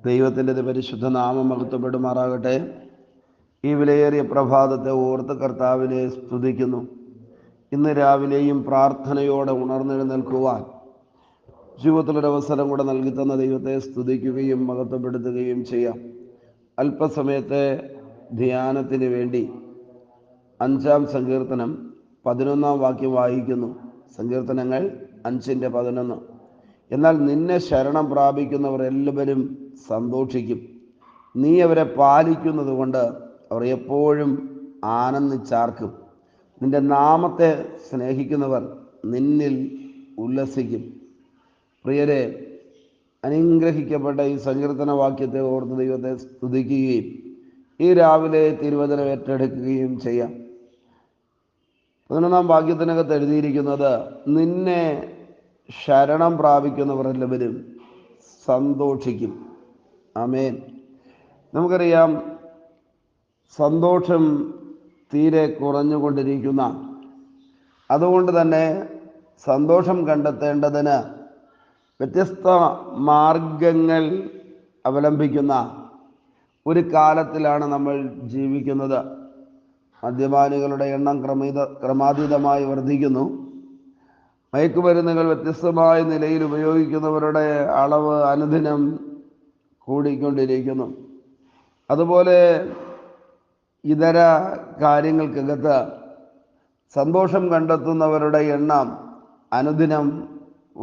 ദൈവത്തിൻ്റെ പരിശുദ്ധ നാമം മഹത്വപ്പെടുമാറാകട്ടെ. ഈ വിലയേറിയ പ്രഭാതത്തെ ഓർത്ത് കർത്താവിനെ സ്തുതിക്കുന്നു. ഇന്ന് രാവിലെയും പ്രാർത്ഥനയോടെ ഉണർന്നെഴുന്നേൽക്കുവാൻ ജീവിതത്തിലൊരവസരം കൂടെ നൽകി തന്ന ദൈവത്തെ സ്തുതിക്കുകയും മഹത്വപ്പെടുത്തുകയും ചെയ്യാം. അല്പസമയത്തെ ധ്യാനത്തിന് വേണ്ടി 5-ാം സങ്കീർത്തനം 11-ാം വാക്യം വായിക്കുന്നു. സങ്കീർത്തനങ്ങൾ 5:11. എന്നാൽ നിന്നെ ശരണം പ്രാപിക്കുന്നവർ എല്ലാവരും സന്തോഷിക്കും. നീ അവരെ പാലിക്കുന്നത് കൊണ്ട് അവർ എപ്പോഴും ആനന്ദിച്ചാർക്കും. നിന്റെ നാമത്തെ സ്നേഹിക്കുന്നവർ നിന്നിൽ ഉല്ലസിക്കും. പ്രിയരെ, അനുഗ്രഹിക്കപ്പെട്ട ഈ സങ്കീർത്തന വാക്യത്തെ ഓർത്ത് ദൈവത്തെ സ്തുതിക്കുകയും ഈ രാവിലെ തിരുവചനം ഏറ്റെടുക്കുകയും ചെയ്യാം. 11-ാം വാക്യത്തിനകത്ത് എഴുതിയിരിക്കുന്നത്, നിന്നെ ശരണം പ്രാപിക്കുന്നവർ എല്ലാവരും സന്തോഷിക്കും. ആമേൻ. നമുക്കറിയാം, സന്തോഷം തീരെ കുറഞ്ഞുകൊണ്ടിരിക്കുന്ന, അതുകൊണ്ട് തന്നെ സന്തോഷം കണ്ടെത്തേണ്ടതിന് വ്യത്യസ്ത മാർഗങ്ങൾ അവലംബിക്കുന്ന ഒരു കാലത്തിലാണ് നമ്മൾ ജീവിക്കുന്നത്. മദ്യപാനികളുടെ എണ്ണം ക്രമാതീതമായി വർദ്ധിക്കുന്നു. മയക്കുമരുന്നുകൾ വ്യത്യസ്തമായ നിലയിൽ ഉപയോഗിക്കുന്നവരുടെ അളവ് അനുദിനം കൂടിക്കൊണ്ടിരിക്കുന്നു. അതുപോലെ ഇതര കാര്യങ്ങൾക്കകത്ത് സന്തോഷം കണ്ടെത്തുന്നവരുടെ എണ്ണം അനുദിനം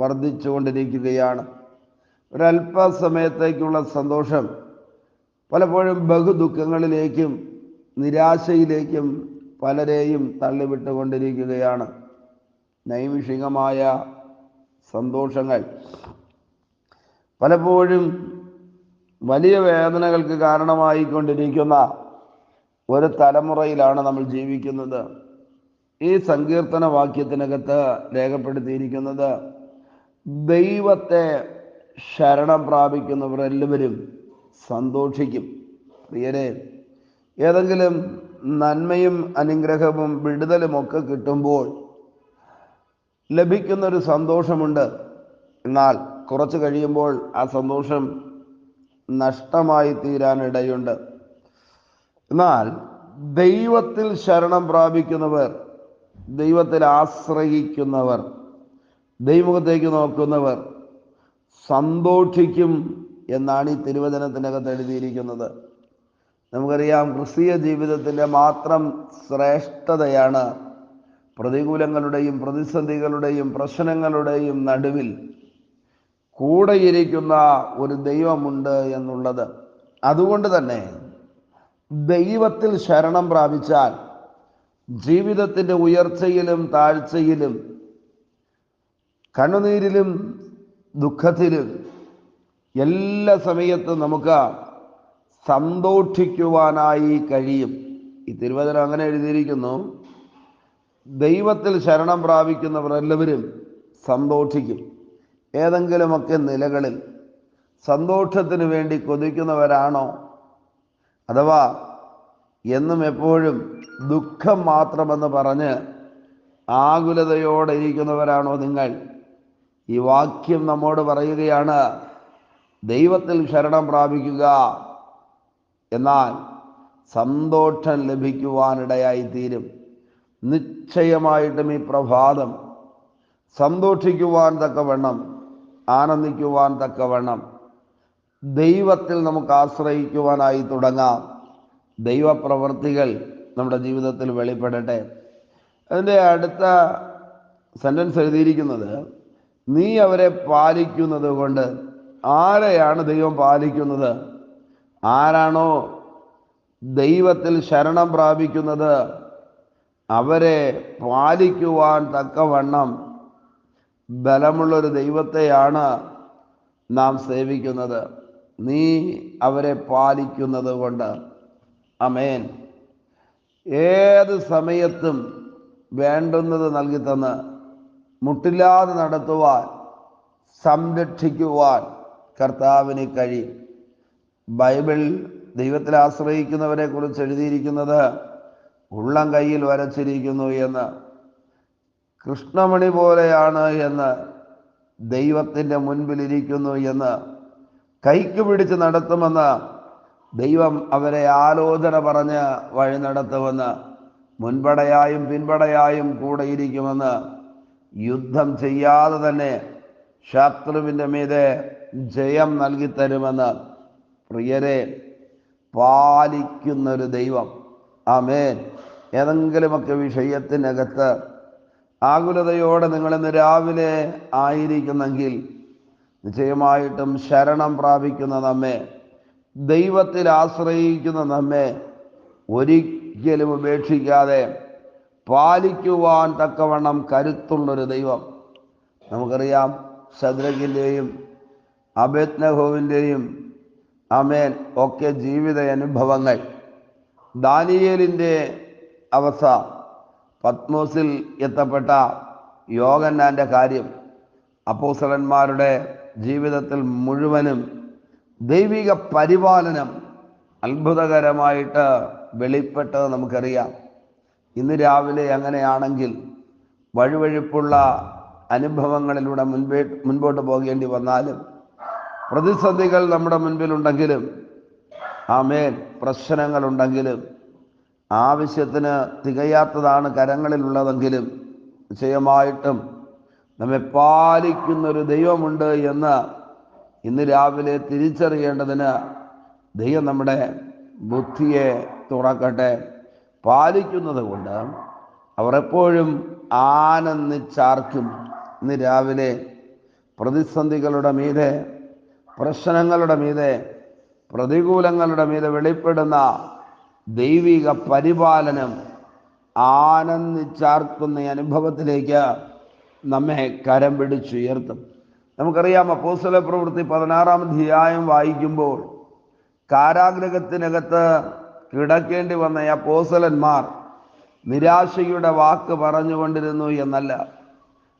വർദ്ധിച്ചുകൊണ്ടിരിക്കുകയാണ്. ഒരല്പസമയത്തേക്കുള്ള സന്തോഷം പലപ്പോഴും ബഹുദുഃഖങ്ങളിലേക്കും നിരാശയിലേക്കും പലരെയും തള്ളിവിട്ടുകൊണ്ടിരിക്കുകയാണ്. നൈമിഷികമായ സന്തോഷങ്ങൾ പലപ്പോഴും വലിയ വേദനകൾക്ക് കാരണമായിക്കൊണ്ടിരിക്കുന്ന ഒരു തലമുറയിലാണ് നമ്മൾ ജീവിക്കുന്നത്. ഈ സങ്കീർത്തന വാക്യത്തിനകത്ത് രേഖപ്പെടുത്തിയിരിക്കുന്നത്, ദൈവത്തെ ശരണം പ്രാപിക്കുന്നവർ എല്ലാവരും സന്തോഷിക്കും. പ്രിയരെ, ഏതെങ്കിലും നന്മയും അനുഗ്രഹവും വിടുതലുമൊക്കെ കിട്ടുമ്പോൾ ലഭിക്കുന്നൊരു സന്തോഷമുണ്ട്. എന്നാൽ കുറച്ച് കഴിയുമ്പോൾ ആ സന്തോഷം നഷ്ടമായി തീരാനിടയുണ്ട്. എന്നാൽ ദൈവത്തിൽ ശരണം പ്രാപിക്കുന്നവർ, ദൈവത്തിൽ ആശ്രയിക്കുന്നവർ, ദൈവമുഖത്തേക്ക് നോക്കുന്നവർ സന്തോഷിക്കും എന്നാണ് ഈ തിരുവചനത്തിനകത്ത് എഴുതിയിരിക്കുന്നത്. നമുക്കറിയാം, ക്രിസ്തീയ ജീവിതത്തിൻ്റെ മാത്രം ശ്രേഷ്ഠതയാണ് പ്രതികൂലങ്ങളുടെയും പ്രതിസന്ധികളുടെയും പ്രശ്നങ്ങളുടെയും നടുവിൽ കൂടെയിരിക്കുന്ന ഒരു ദൈവമുണ്ട് എന്നുള്ളത്. അതുകൊണ്ട് തന്നെ ദൈവത്തിൽ ശരണം പ്രാപിച്ചാൽ ജീവിതത്തിൻ്റെ ഉയർച്ചയിലും താഴ്ചയിലും കണ്ണുനീരിലും ദുഃഖത്തിലും എല്ലാ സമയത്തും നമുക്ക് സന്തോഷിക്കുവാനായി കഴിയും. ഈ തിരുവചനം അങ്ങനെ എഴുതിയിരിക്കുന്നു, ദൈവത്തിൽ ശരണം പ്രാപിക്കുന്നവർ എല്ലാവരും സന്തോഷിക്കും. ഏതെങ്കിലുമൊക്കെ നിലകളിൽ സന്തോഷത്തിന് വേണ്ടി കൊതിക്കുന്നവരാണോ, അഥവാ എന്നും എപ്പോഴും ദുഃഖം മാത്രമെന്ന് പറഞ്ഞ് ആകുലതയോടെ ഇരിക്കുന്നവരാണോ നിങ്ങൾ? ഈ വാക്യം നമ്മോട് പറയുകയാണ്, ദൈവത്തിൽ ശരണം പ്രാപിക്കുക, എന്നാൽ സന്തോഷം ലഭിക്കുവാനിടയായി തീരും. നിശ്ചയമായിട്ടും ഈ പ്രഭാതം സന്തോഷിക്കുവാൻ തക്കവണ്ണം, ആനന്ദിക്കുവാൻ തക്കവണ്ണം ദൈവത്തിൽ നമുക്ക് ആശ്രയിക്കുവാനായി തുടങ്ങാം. ദൈവപ്രവൃത്തികൾ നമ്മുടെ ജീവിതത്തിൽ വെളിപ്പെടട്ടെ. അതിൻ്റെ അടുത്ത സെൻറ്റൻസ് എഴുതിയിരിക്കുന്നത്, നീ അവരെ പാലിക്കുന്നത് കൊണ്ട്. ആരെയാണ് ദൈവം പാലിക്കുന്നത്? ആരാണോ ദൈവത്തിൽ ശരണം പ്രാപിക്കുന്നത് അവരെ പാലിക്കുവാൻ തക്കവണ്ണം ബലമുള്ളൊരു ദൈവത്തെയാണ് നാം സേവിക്കുന്നത്. നീ അവരെ പാലിക്കുന്നത് കൊണ്ട്. ആമേൻ. ഏത് സമയത്തും വേണ്ടുന്നത് നൽകി തന്ന് മുട്ടില്ലാതെ നടത്തുവാൻ, സംരക്ഷിക്കുവാൻ കർത്താവിന് കഴിയും. ബൈബിൾ ദൈവത്തിൽ ആശ്രയിക്കുന്നവരെ കുറിച്ച് എഴുതിയിരിക്കുന്നത് ഉള്ളം കയ്യിൽ വരച്ചിരിക്കുന്നു എന്ന്. കൃഷ്ണമണി പോലെയാണ് എന്ന്, ദൈവത്തിൻ്റെ മുൻപിലിരിക്കുന്നു എന്ന് കൈക്ക് പിടിച്ച് നടത്തുമെന്ന്, ദൈവം അവരെ ആലോചന പറഞ്ഞ് വഴി നടത്തുമെന്ന്, മുൻപടയായും പിൻപടയായും കൂടെ ഇരിക്കുമെന്ന്, യുദ്ധം ചെയ്യാതെ തന്നെ ശത്രുവിൻ്റെ മീതെ ജയം നൽകിത്തരുമെന്ന്. പ്രിയരെ, പാലിക്കുന്നൊരു ദൈവം. ആമേൻ. ഏതെങ്കിലുമൊക്കെ വിഷയത്തിനകത്ത് ആകുലതയോടെ നിങ്ങളിന്ന് രാവിലെ ആയിരിക്കുന്നെങ്കിൽ നിശ്ചയമായിട്ടും ശരണം പ്രാപിക്കുന്ന നമ്മെ, ദൈവത്തിൽ ആശ്രയിക്കുന്ന നമ്മെ ഒരിക്കലും ഉപേക്ഷിക്കാതെ പാലിക്കുവാൻ തക്കവണ്ണം കരുത്തുള്ളൊരു ദൈവം. നമുക്കറിയാം, ശദ്രക്കിൻ്റെയും അബേദ്നെഗോവിൻ്റെയും ആമേൻ ഒക്കെ ജീവിത അനുഭവങ്ങൾ. ദാനിയേലിൻ്റെ അവസ്ഥ, പത്മോസിൽ എത്തപ്പെട്ട യോഹന്നാൻ്റെ കാര്യം, അപ്പോസ്തലന്മാരുടെ ജീവിതത്തിൽ മുഴുവനും ദൈവിക പരിപാലനം അത്ഭുതകരമായിട്ട് വെളിപ്പെട്ടത് നമുക്കറിയാം. ഇന്ന് രാവിലെ അങ്ങനെയാണെങ്കിൽ വഴുവഴുപ്പുള്ള അനുഭവങ്ങളിലൂടെ മുൻപോട്ട് പോകേണ്ടി വന്നാലും, പ്രതിസന്ധികൾ നമ്മുടെ മുൻപിലുണ്ടെങ്കിലും, ആമേൻ, പ്രശ്നങ്ങളുണ്ടെങ്കിലും, ആവശ്യത്തിന് തികയാത്തതാണ് കരങ്ങളിലുള്ളതെങ്കിലും, നിശ്ചയമായിട്ടും നമ്മെ പാലിക്കുന്നൊരു ദൈവമുണ്ട് എന്ന് ഇന്ന് രാവിലെ തിരിച്ചറിയേണ്ടതിന് ദൈവം നമ്മുടെ ബുദ്ധിയെ തുറക്കട്ടെ. പാലിക്കുന്നത് കൊണ്ട് അവർ എപ്പോഴും ആനന്ദിച്ചാർക്കും. ഇന്ന് രാവിലെ പ്രതിസന്ധികളുടെ മീതെ, പ്രശ്നങ്ങളുടെ മീതെ, പ്രതികൂലങ്ങളുടെ മീതെ വെളിപ്പെടുന്ന ദൈവിക പരിപാലനം ആനന്ദിച്ചാർക്കുന്ന അനുഭവത്തിലേക്ക് നമ്മെ കരം പിടിച്ചുയർത്തും. നമുക്കറിയാം, അപ്പോസ്തല പ്രവൃത്തി 16-ാം അധ്യായം വായിക്കുമ്പോൾ കാരാഗൃഹത്തിനകത്ത് കിടക്കേണ്ടി വന്ന അപ്പോസ്തലന്മാർ നിരാശയുടെ വാക്ക് പറഞ്ഞുകൊണ്ടിരുന്നു എന്നല്ല,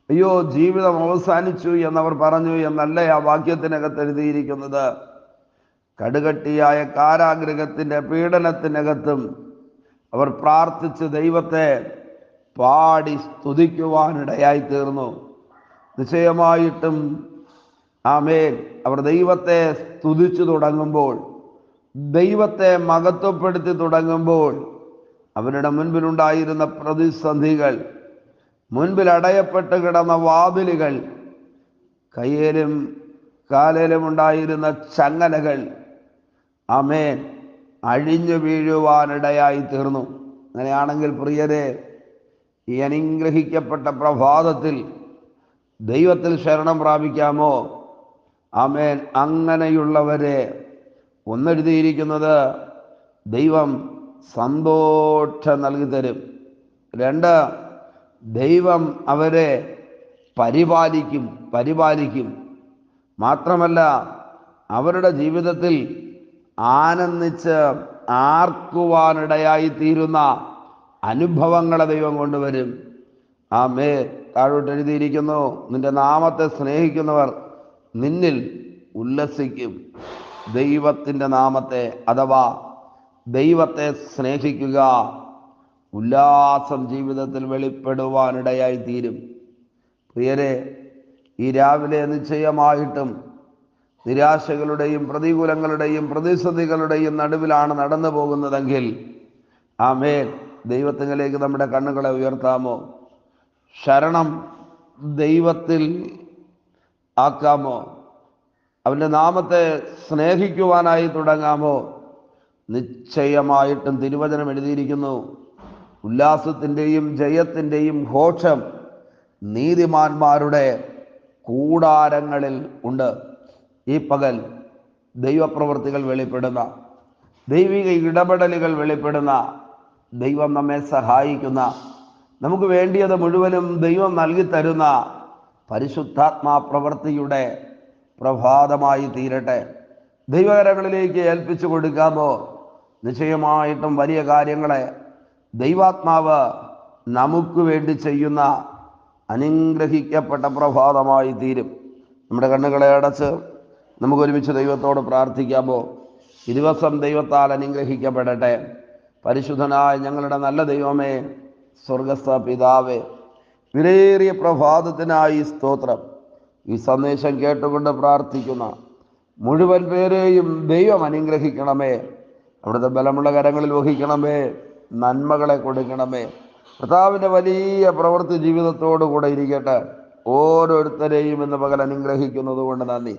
അയ്യോ ജീവിതം അവസാനിച്ചു എന്നവർ പറഞ്ഞു എന്നല്ല ആ വാക്യത്തിനകത്ത് എഴുതിയിരിക്കുന്നത്. കടുകട്ടിയായ കാരാഗൃഹത്തിൻ്റെ പീഡനത്തിനകത്തും അവർ പ്രാർത്ഥിച്ച് ദൈവത്തെ പാടി സ്തുതിക്കുവാനിടയായി തീർന്നു. നിശ്ചയമായിട്ടും ആമേൻ, അവർ ദൈവത്തെ സ്തുതിച്ചു തുടങ്ങുമ്പോൾ, ദൈവത്തെ മഹത്വപ്പെടുത്തി തുടങ്ങുമ്പോൾ, അവരുടെ മുൻപിലുണ്ടായിരുന്ന പ്രതിസന്ധികൾ, മുൻപിൽ അടയപ്പെട്ട് കിടന്ന വാതിലുകൾ, കയ്യിലും കാലിലും ഉണ്ടായിരുന്ന ചങ്ങലകൾ, ആമേൻ, അഴിഞ്ഞു വീഴുവാനിടയായി തീർന്നു. അങ്ങനെയാണെങ്കിൽ പ്രിയരെ, ഈ അനുഗ്രഹിക്കപ്പെട്ട പ്രഭാതത്തിൽ ദൈവത്തിൽ ശരണം പ്രാപിക്കാമോ? ആമേൻ. അങ്ങനെയുള്ളവരെ ഒന്നെഴുതിയിരിക്കുന്നത്, ദൈവം സന്തോഷം നൽകി തരും. 2, ദൈവം അവരെ പരിപാലിക്കും. മാത്രമല്ല, അവരുടെ ജീവിതത്തിൽ ആനന്ദിച്ച് ആർക്കുവാനിടയായി തീരുന്ന അനുഭവങ്ങളെ ദൈവം കൊണ്ടുവരും. ആമേൻ. താഴോട്ട് എഴുതിയിരിക്കുന്നു, നിന്റെ നാമത്തെ സ്നേഹിക്കുന്നവർ നിന്നിൽ ഉല്ലസിക്കും. ദൈവത്തിൻ്റെ നാമത്തെ അഥവാ ദൈവത്തെ സ്നേഹിക്കുക, ഉല്ലാസം ജീവിതത്തിൽ വെളിപ്പെടുവാനിടയായി തീരും. പ്രിയരെ, ഈ രാവിലെ നിശ്ചയമായിട്ടും നിരാശകളുടെയും പ്രതികൂലങ്ങളുടെയും പ്രതിസന്ധികളുടെയും നടുവിലാണ് നടന്നു പോകുന്നതെങ്കിൽ, ആമേൻ, ദൈവത്തിലേക്ക് നമ്മുടെ കണ്ണുകളെ ഉയർത്താമോ? ശരണം ദൈവത്തിൽ ആക്കാമോ? അവൻ്റെ നാമത്തെ സ്നേഹിക്കുവാനായി തുടങ്ങാമോ? നിശ്ചയമായിട്ടും തിരുവചനം എഴുതിയിരിക്കുന്നു, ഉല്ലാസത്തിൻ്റെയും ജയത്തിൻ്റെയും ഘോഷം നീതിമാന്മാരുടെ കൂടാരങ്ങളിൽ ഉണ്ട്. ഈ പകൽ ദൈവപ്രവൃത്തികൾ വെളിപ്പെടുന്ന, ദൈവിക ഇടപെടലുകൾ വെളിപ്പെടുന്ന, ദൈവം നമ്മെ സഹായിക്കുന്ന, നമുക്ക് വേണ്ടിയത് മുഴുവനും ദൈവം നൽകി തരുന്ന പരിശുദ്ധാത്മാ പ്രവൃത്തിയുടെ പ്രഭാതമായി തീരട്ടെ. ദൈവകരങ്ങളിലേക്ക് ഏൽപ്പിച്ചു കൊടുക്കാമോ? നിശ്ചയമായിട്ടും വലിയ കാര്യങ്ങളെ ദൈവാത്മാവ് നമുക്ക് വേണ്ടി ചെയ്യുന്ന അനുഗ്രഹിക്കപ്പെട്ട പ്രഭാതമായി തീരും. നമ്മുടെ കണ്ണുകളെ അടച്ച് നമുക്കൊരുമിച്ച് ദൈവത്തോട് പ്രാർത്ഥിക്കാമോ? ഈ ദിവസം ദൈവത്താൽ അനുഗ്രഹിക്കപ്പെടട്ടെ. പരിശുദ്ധനായ ഞങ്ങളുടെ നല്ല ദൈവമേ, സ്വർഗസ്ഥ പിതാവേ, വിലയേറിയ പ്രഭാതത്തിനായി സ്തോത്രം. ഈ സന്ദേശം കേട്ടുകൊണ്ട് പ്രാർത്ഥിക്കുന്ന മുഴുവൻ പേരെയും ദൈവം അനുഗ്രഹിക്കണമേ. അവിടുത്തെ ബലമുള്ള കരങ്ങളിൽ വഹിക്കണമേ. നന്മകളെ കൊടുക്കണമേ. കർത്താവിൻ്റെ വലിയ പ്രവൃത്തി ജീവിതത്തോടു കൂടെ ഇരിക്കട്ടെ. ഓരോരുത്തരെയും ഇന്ന് പകൽ അനുഗ്രഹിക്കുന്നത് കൊണ്ട് നന്ദി.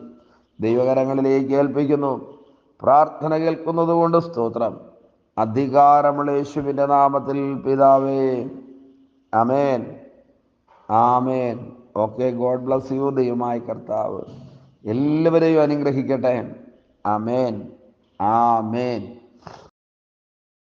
ദൈവകരങ്ങളിലേക്ക് ഏൽപ്പിക്കുന്നു. പ്രാർത്ഥന കേൾക്കുന്നത് കൊണ്ട് സ്തോത്രം. അധികാരമുള്ള യേശുവിൻ്റെ നാമത്തിൽ പിതാവേ, ആമേൻ, ആമേൻ. Okay, God bless you. ദൈവമായ കർത്താവ് എല്ലാവരെയും അനുഗ്രഹിക്കട്ടെ. ആമേൻ, ആമേൻ.